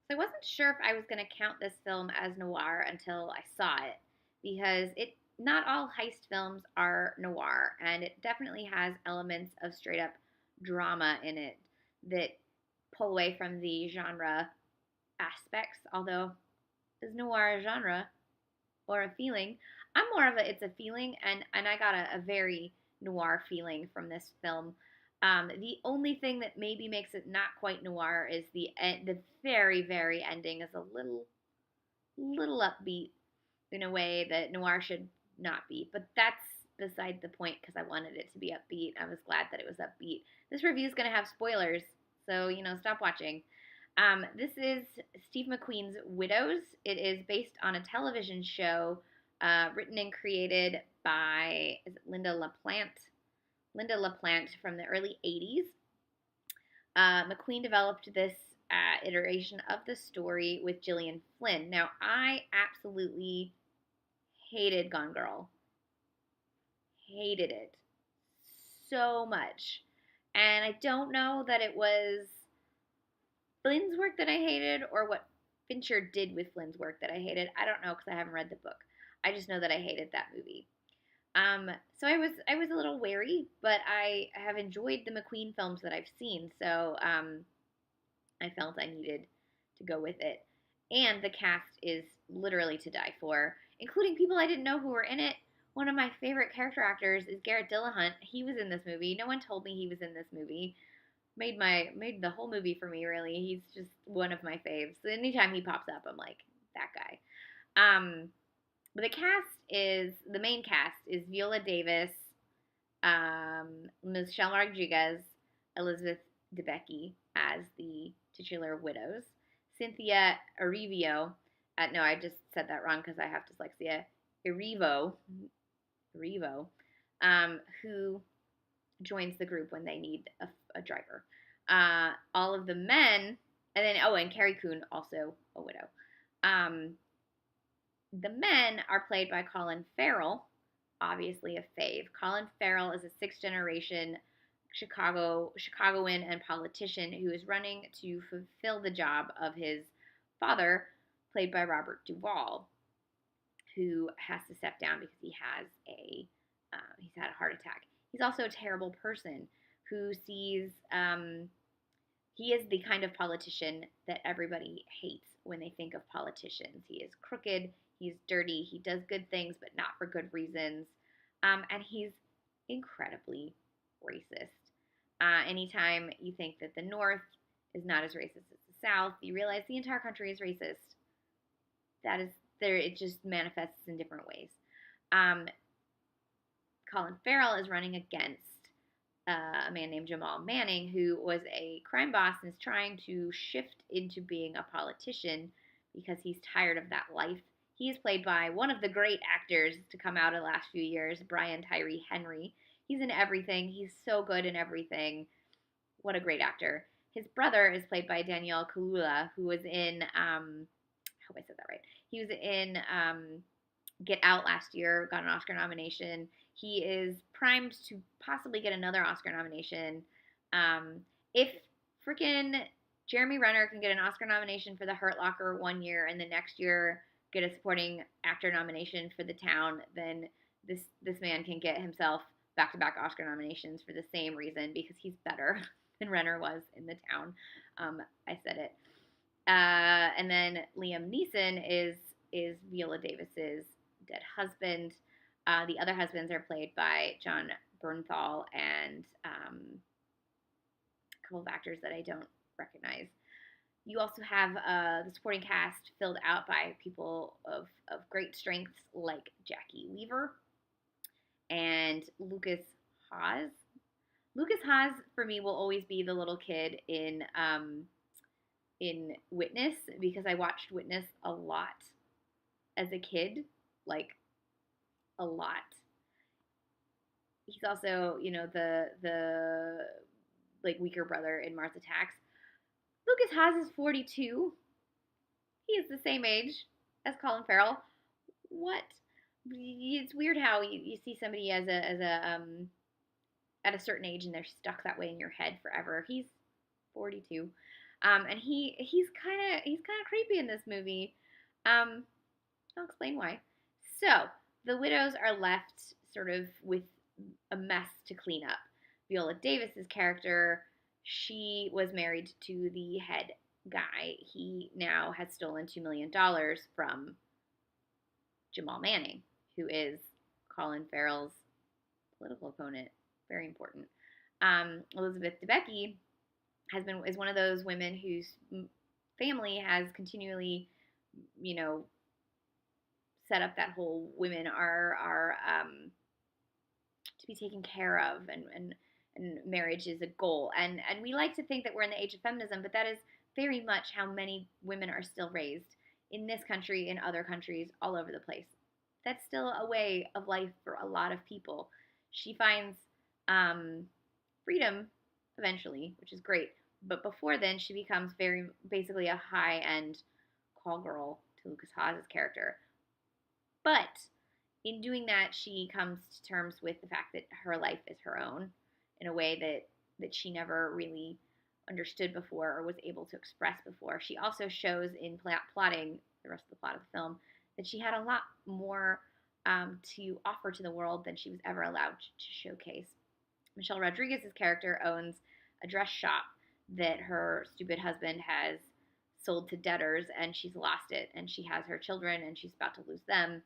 So I wasn't sure if I was going to count this film as noir until I saw it because it not all heist films are noir, and it definitely has elements of straight up drama in it that pull away from the genre aspects. Although, is noir a genre or a feeling? I'm more of a it's a feeling, and I got a very noir feeling from this film. The only thing that maybe makes it not quite noir is the very ending is a little upbeat in a way that noir should not be. But that's beside the point because I wanted it to be upbeat. I was glad that it was upbeat. This review is going to have spoilers, so stop watching. This is Steve McQueen's Widows. It is based on a television show written and created by is it Linda LaPlante. Linda LaPlante from the early 80s. McQueen developed this iteration of the story with Gillian Flynn. Now, I absolutely hated Gone Girl. Hated it so much. And I don't know that it was Flynn's work that I hated or what Fincher did with Flynn's work that I hated. I don't know because I haven't read the book. I just know that I hated that movie. So I was a little wary, but I have enjoyed the McQueen films that I've seen. So I felt I needed to go with it. And the cast is literally to die for, including people I didn't know who were in it. One of my favorite character actors is Garrett Dillahunt. He was in this movie. No one told me he was in this movie. Made the whole movie for me, really. He's just one of my faves. So anytime he pops up, I'm like, that guy. But the main cast is Viola Davis, Michelle Rodriguez, Elizabeth Debicki as the titular widows, Cynthia Erivo. No, I just said that wrong because I have dyslexia. Erivo, who joins the group when they need a driver. All of the men, and Carrie Coon, also a widow. The men are played by Colin Farrell, obviously a fave. Colin Farrell is a sixth generation Chicagoan and politician who is running to fulfill the job of his father, played by Robert Duvall, who has to step down because he's had a heart attack. He's also a terrible person who sees he is the kind of politician that everybody hates when they think of politicians. He is crooked, he's dirty, he does good things, but not for good reasons, and he's incredibly racist. Anytime you think that the North is not as racist as the South, you realize the entire country is racist. That is there. It just manifests in different ways. Um, Colin Farrell is running against a man named Jamal Manning, who was a crime boss and is trying to shift into being a politician because he's tired of that life. He is played by one of the great actors to come out in the last few years, Brian Tyree Henry. He's in everything. He's so good in everything. What a great actor. His brother is played by Daniel Kaluuya, who was in, I hope I said that right. He was in Get Out last year, got an Oscar nomination. He is primed to possibly get another Oscar nomination. If freaking Jeremy Renner can get an Oscar nomination for The Hurt Locker one year and the next year get a supporting actor nomination for The Town, then this man can get himself back-to-back Oscar nominations for the same reason, because he's better than Renner was in The Town. I said it. And then Liam Neeson is Viola Davis's dead husband. The other husbands are played by John Bernthal and a couple of actors that I don't recognize. You also have the supporting cast filled out by people of great strengths like Jackie Weaver and Lucas Haas. Lucas Haas, for me, will always be the little kid in Witness, because I watched Witness a lot as a kid, like a lot. He's also, the like weaker brother in Mars Attacks. Lucas Haas is 42. He is the same age as Colin Farrell. What? It's weird how you see somebody as a at a certain age and they're stuck that way in your head forever. He's 42. And he's kind of creepy in this movie. Um, I'll explain why. So the widows are left sort of with a mess to clean up. Viola Davis's character, she was married to the head guy. He now has stolen $2 million from Jamal Manning, who is Colin Farrell's political opponent. Very important. Elizabeth Debicki is one of those women whose family has continually, you know, set up that whole women are to be taken care of, and marriage is a goal. And we like to think that we're in the age of feminism, but that is very much how many women are still raised in this country, in other countries, all over the place. That's still a way of life for a lot of people. She finds um, freedom eventually, which is great. But before then, she becomes very basically a high end call girl to Lucas Haas's character. But in doing that, she comes to terms with the fact that her life is her own in a way that she never really understood before or was able to express before. She also shows in plotting the rest of the plot of the film that she had a lot more to offer to the world than she was ever allowed to showcase. Michelle Rodriguez's character owns a dress shop that her stupid husband has sold to debtors, and she's lost it, and she has her children and she's about to lose them.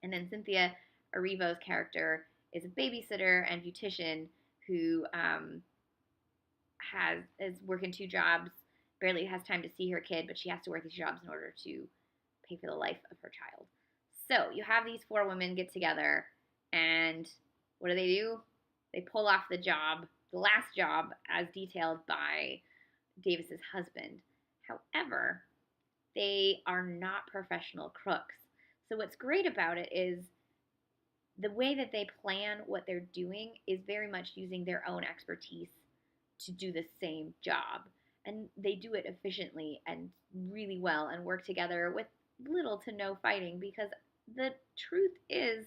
And then Cynthia Erivo's character is a babysitter and beautician who is working two jobs, barely has time to see her kid, but she has to work these jobs in order to pay for the life of her child. So you have these four women get together, and what do? They pull off the job, the last job, as detailed by Davis's husband. However, they are not professional crooks. So what's great about it is the way that they plan what they're doing is very much using their own expertise to do the same job. And they do it efficiently and really well and work together with little to no fighting, because the truth is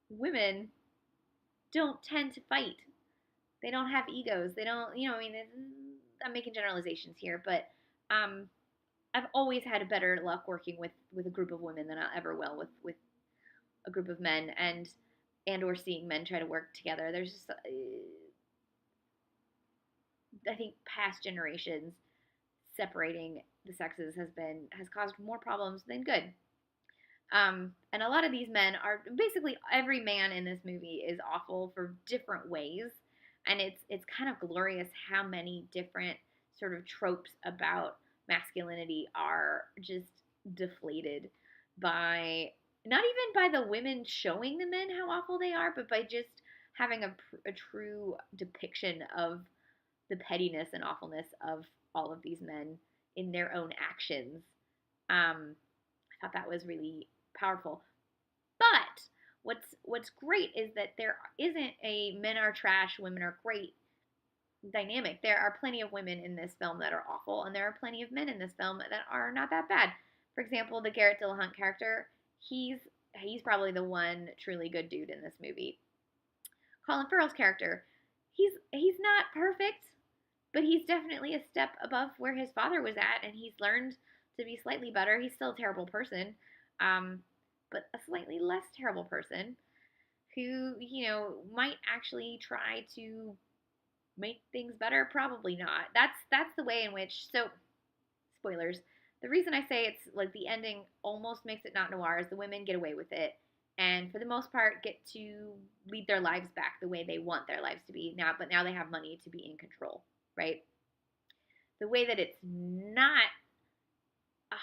women don't tend to fight. They don't have egos. They don't, I mean, I'm making generalizations here, but I've always had better luck working with a group of women than I ever will with a group of men, and or seeing men try to work together. There's just, I think past generations separating the sexes has caused more problems than good. And a lot of these men are basically, every man in this movie is awful for different ways, and it's kind of glorious how many different sort of tropes about masculinity are just deflated by, not even by the women showing the men how awful they are, but by just having a true depiction of the pettiness and awfulness of all of these men in their own actions. I thought that was really powerful. But what's great is that there isn't a men are trash, women are great dynamic. There are plenty of women in this film that are awful, and there are plenty of men in this film that are not that bad. For example, the Garrett Dillahunt character, he's probably the one truly good dude in this movie. Colin Farrell's character, he's not perfect, but he's definitely a step above where his father was at, and he's learned to be slightly better. He's still a terrible person, but a slightly less terrible person who, might actually try to make things better. Probably not. That's the way in which, so spoilers, the reason I say it's like the ending almost makes it not noir is the women get away with it, and for the most part get to lead their lives back the way they want their lives to be now, but now they have money to be in control, right? The way that it's not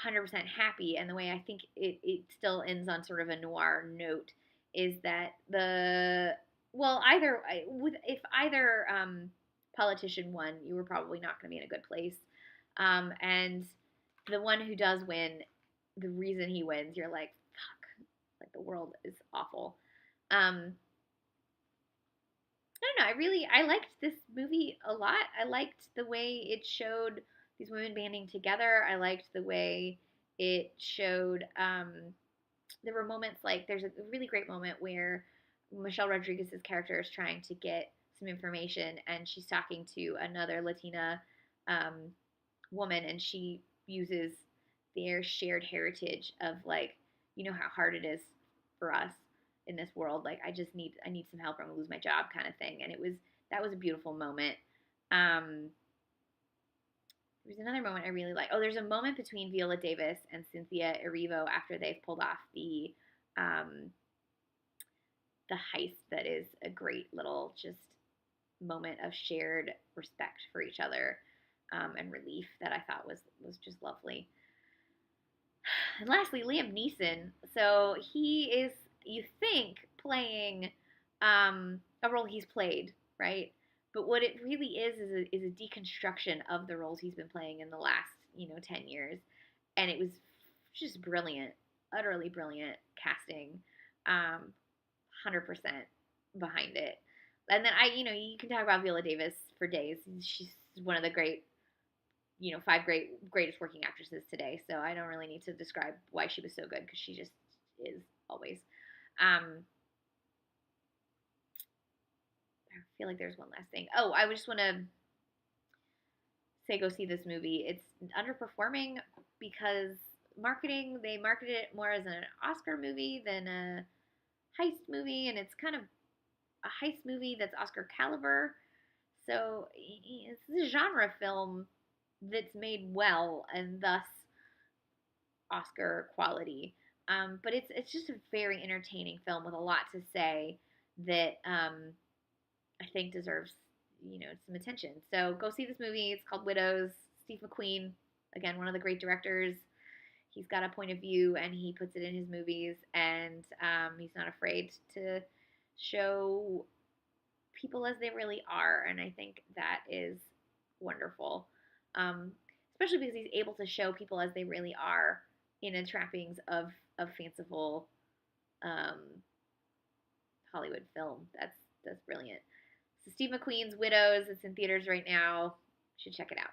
100% happy, and the way I think it still ends on sort of a noir note, is that if either politician won, you were probably not going to be in a good place, and the one who does win, the reason he wins, you're like, fuck, like the world is awful. I don't know. I liked this movie a lot. I liked the way it showed these women banding together. I liked the way it showed. There were moments like there's a really great moment where Michelle Rodriguez's character is trying to get some information, and she's talking to another Latina woman, and she uses their shared heritage of like, you know how hard it is for us in this world. Like I need some help or I'm gonna lose my job kind of thing. And that was a beautiful moment. There's another moment I really like. Oh, there's a moment between Viola Davis and Cynthia Erivo after they've pulled off um, the heist that is a great little just moment of shared respect for each other and relief that I thought was just lovely. And lastly, Liam Neeson. So he is, you think, playing a role he's played, right? But what it really is a deconstruction of the roles he's been playing in the last, 10 years. And it was just brilliant, utterly brilliant casting. 100% behind it. And then you can talk about Viola Davis for days. She's one of the five greatest working actresses today. So I don't really need to describe why she was so good because she just is always. I feel like there's one last thing. Oh, I just want to say go see this movie. It's underperforming because they marketed it more as an Oscar movie than a heist movie, and it's kind of a heist movie that's Oscar caliber. So it's a genre film that's made well and thus Oscar quality. But it's just a very entertaining film with a lot to say that I think deserves some attention. So go see this movie. It's called Widows. Steve McQueen, again, one of the great directors. He's got a point of view and he puts it in his movies, and he's not afraid to show people as they really are, and I think that is wonderful. Especially because he's able to show people as they really are in the trappings of fanciful um, Hollywood film. That's brilliant. So Steve McQueen's Widows, it's in theaters right now. You should check it out.